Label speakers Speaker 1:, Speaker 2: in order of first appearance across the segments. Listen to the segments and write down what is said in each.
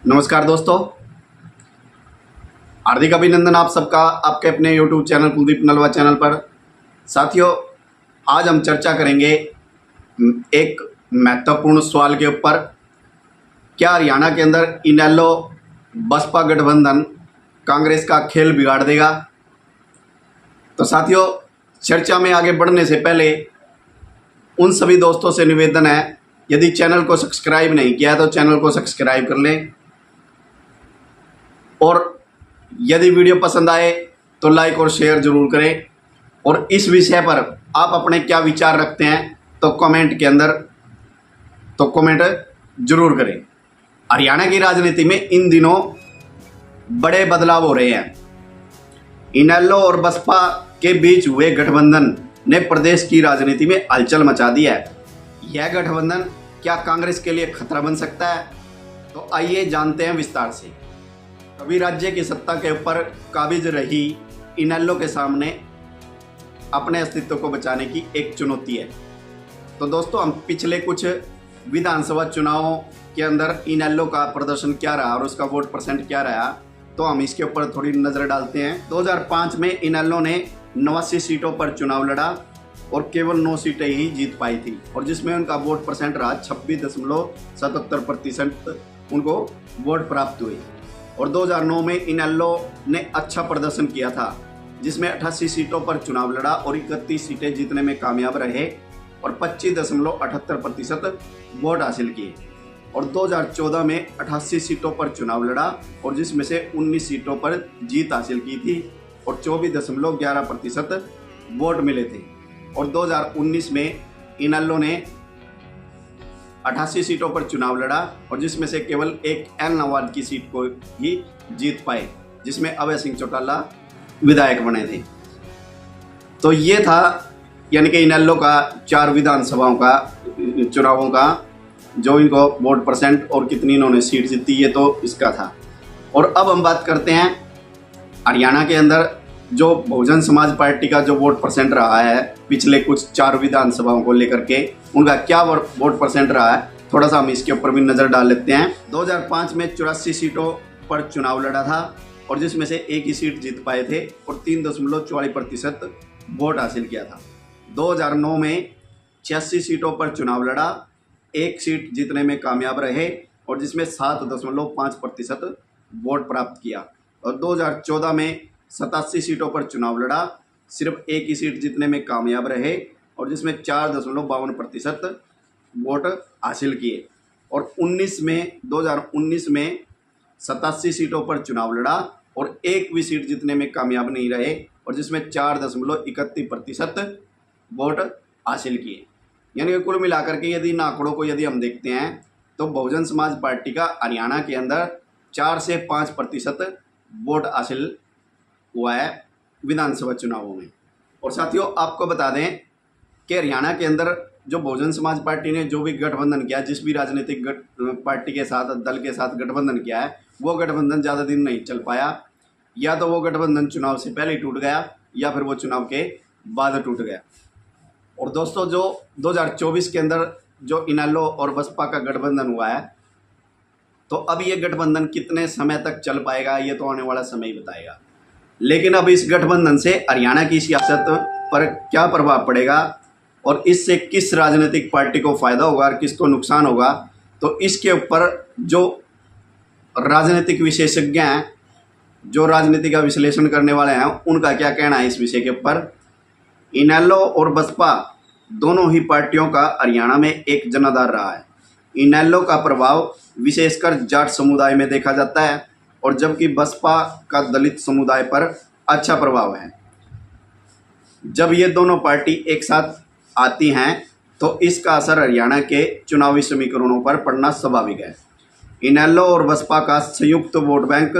Speaker 1: नमस्कार दोस्तों, हार्दिक अभिनंदन आप सबका आपके अपने YouTube channel Kuldeep Nalwa channel पर। साथियों, आज हम चर्चा करेंगे एक महत्वपूर्ण सवाल के ऊपर। क्या हरियाणा के अंदर इनेलो बसपा गठबंधन कांग्रेस का खेल बिगाड़ देगा? तो साथियों, चर्चा में आगे बढ़ने से पहले उन सभी दोस्तों से निवेदन है, यदि चैनल को सब्सक्राइब नहीं किया है तो चैनल को सब्सक्राइब कर लें, और यदि वीडियो पसंद आए तो लाइक और शेयर जरूर करें। और इस विषय पर आप अपने क्या विचार रखते हैं तो कमेंट के अंदर कमेंट जरूर करें। हरियाणा की राजनीति में इन दिनों बड़े बदलाव हो रहे हैं। इनेलो और बसपा के बीच हुए गठबंधन ने प्रदेश की राजनीति में हलचल मचा दी है। यह गठबंधन क्या कांग्रेस के लिए खतरा बन सकता है? तो आइए जानते हैं विस्तार से। अभी राज्य की सत्ता के ऊपर काबिज रही इनेलो के सामने अपने अस्तित्व को बचाने की एक चुनौती है। तो दोस्तों, हम पिछले कुछ विधानसभा चुनावों के अंदर इनेलो का प्रदर्शन क्या रहा और उसका वोट परसेंट क्या रहा, तो हम इसके ऊपर थोड़ी नज़र डालते हैं। 2005 में इनेलो ने 89 सीटों पर चुनाव लड़ा और केवल 9 सीटें ही जीत पाई थी, और जिसमें उनका वोट परसेंट रहा 26.77% उनको वोट प्राप्त हुए। और 2009 में इनेलो ने अच्छा प्रदर्शन किया था, जिसमें 88 सीटों पर चुनाव लड़ा और 31 सीटें जीतने में कामयाब रहे और 25.78% वोट हासिल किए। और 2014 में 88 सीटों पर चुनाव लड़ा और जिसमें से 19 सीटों पर जीत हासिल की थी और 24.11% वोट मिले थे। और 2019 में इनेलो ने 88 सीटों पर चुनाव लड़ा और जिसमें से केवल एक एल नवाज की सीट को ही जीत पाए, जिसमें अभय सिंह चौटाला विधायक बने थे। तो ये था यानी कि इनेलो का 4 विधानसभाओं का चुनावों का जो इनको वोट परसेंट और कितनी इन्होंने सीट जीती, ये तो इसका था। और अब हम बात करते हैं हरियाणा के अंदर जो बहुजन समाज पार्टी का जो वोट परसेंट रहा है पिछले कुछ 4 विधानसभाओं को लेकर के, उनका क्या वोट परसेंट रहा है, थोड़ा सा हम इसके ऊपर भी नज़र डाल लेते हैं। 2005 में 84 सीटों पर चुनाव लड़ा था और जिसमें से एक ही सीट जीत पाए थे और 3.44% वोट हासिल किया था। 2009 में 86 सीटों पर चुनाव लड़ा, एक सीट जीतने में कामयाब रहे और जिसमें 7.5% वोट प्राप्त किया। और 2014 में 87 सीटों पर चुनाव लड़ा, सिर्फ एक ही सीट जीतने में कामयाब रहे और जिसमें 4.52% वोट हासिल किए। और 2019 में 87 सीटों पर चुनाव लड़ा और एक भी सीट जीतने में कामयाब नहीं रहे और जिसमें 4.31% वोट हासिल किए। यानी कि कुल मिलाकर के यदि इन आंकड़ों को यदि हम देखते हैं तो बहुजन समाज पार्टी का हरियाणा के अंदर 4 से 5% वोट हासिल हुआ है विधानसभा चुनावों में। और साथियों, आपको बता दें कि हरियाणा के अंदर जो बहुजन समाज पार्टी ने जो भी गठबंधन किया, जिस भी राजनीतिक पार्टी के साथ, दल के साथ गठबंधन किया है, वो गठबंधन ज़्यादा दिन नहीं चल पाया। या तो वो गठबंधन चुनाव से पहले टूट गया या फिर वो चुनाव के बाद टूट गया। और दोस्तों, जो 2024 के अंदर जो इनेलो और बसपा का गठबंधन हुआ है, तो अब ये गठबंधन कितने समय तक चल पाएगा ये तो आने वाला समय ही बताएगा। लेकिन अब इस गठबंधन से हरियाणा की सियासत पर क्या प्रभाव पड़ेगा और इससे किस राजनीतिक पार्टी को फ़ायदा होगा और किसको नुकसान होगा, तो इसके ऊपर जो राजनीतिक विशेषज्ञ हैं, जो राजनीति का विश्लेषण करने वाले हैं, उनका क्या कहना है इस विषय के ऊपर। इनेलो और बसपा दोनों ही पार्टियों का हरियाणा में एक जनाधार रहा है। इनेलो का प्रभाव विशेषकर जाट समुदाय में देखा जाता है और जबकि बसपा का दलित समुदाय पर अच्छा प्रभाव है। जब ये दोनों पार्टी एक साथ आती हैं तो इसका असर हरियाणा के चुनावी समीकरणों पर पड़ना स्वाभाविक है। इनेलो और बसपा का संयुक्त वोट बैंक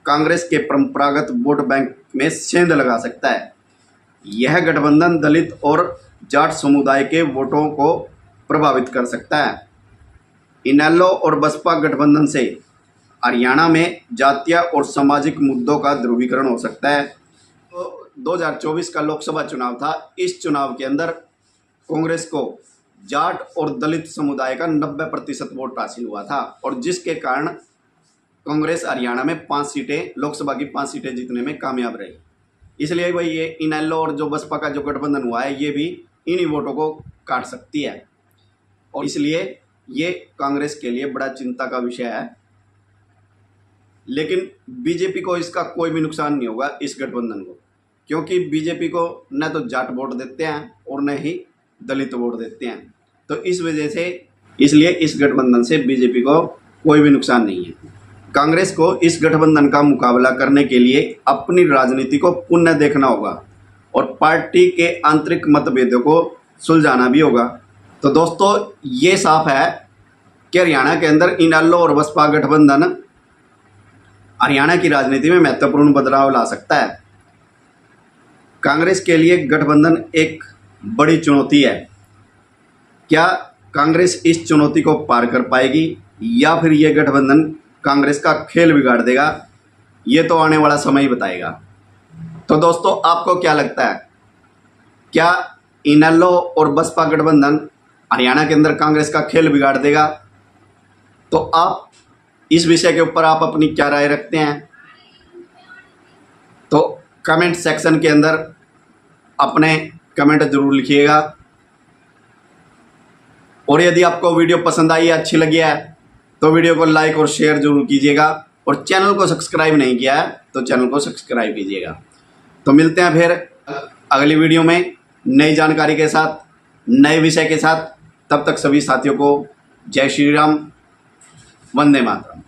Speaker 1: कांग्रेस के परंपरागत वोट बैंक में सेंध लगा सकता है। यह गठबंधन दलित और जाट समुदाय के वोटों को प्रभावित कर सकता है। इनेलो और बसपा गठबंधन से हरियाणा में जातीय और सामाजिक मुद्दों का ध्रुवीकरण हो सकता है। तो 2024 का लोकसभा चुनाव था। इस चुनाव के अंदर कांग्रेस को जाट और दलित समुदाय का 90% वोट हासिल हुआ था और जिसके कारण कांग्रेस हरियाणा में 5 सीटें, लोकसभा की 5 सीटें जीतने में कामयाब रही। इसलिए भाई ये इनेलो और जो बसपा का जो गठबंधन हुआ है ये भी इन्हीं वोटों को काट सकती है, और इसलिए ये कांग्रेस के लिए बड़ा चिंता का विषय है। लेकिन बीजेपी को इसका कोई भी नुकसान नहीं होगा, इस गठबंधन को, क्योंकि बीजेपी को न तो जाट वोट देते हैं और न ही दलित वोट देते हैं। तो इस वजह से इसलिए इस गठबंधन से बीजेपी को कोई भी नुकसान नहीं है। कांग्रेस को इस गठबंधन का मुकाबला करने के लिए अपनी राजनीति को पुनः देखना होगा और पार्टी के आंतरिक मतभेदों को सुलझाना भी होगा। तो दोस्तों ये साफ है कि हरियाणा के अंदर इनेलो और बसपा गठबंधन हरियाणा की राजनीति में महत्वपूर्ण बदलाव ला सकता है। कांग्रेस के लिए गठबंधन एक बड़ी चुनौती है। क्या कांग्रेस इस चुनौती को पार कर पाएगी या फिर यह गठबंधन कांग्रेस का खेल बिगाड़ देगा, ये तो आने वाला समय ही बताएगा। तो दोस्तों आपको क्या लगता है, क्या इनेलो और बसपा गठबंधन हरियाणा के अंदर कांग्रेस का खेल बिगाड़ देगा? तो आप इस विषय के ऊपर आप अपनी क्या राय रखते हैं, तो कमेंट सेक्शन के अंदर अपने कमेंट जरूर लिखिएगा। और यदि आपको वीडियो पसंद आई, अच्छी लगी है, तो वीडियो को लाइक और शेयर जरूर कीजिएगा, और चैनल को सब्सक्राइब नहीं किया है तो चैनल को सब्सक्राइब कीजिएगा। तो मिलते हैं फिर अगली वीडियो में नई जानकारी के साथ, नए विषय के साथ। तब तक सभी साथियों को जय श्री राम, वंदे मातरम।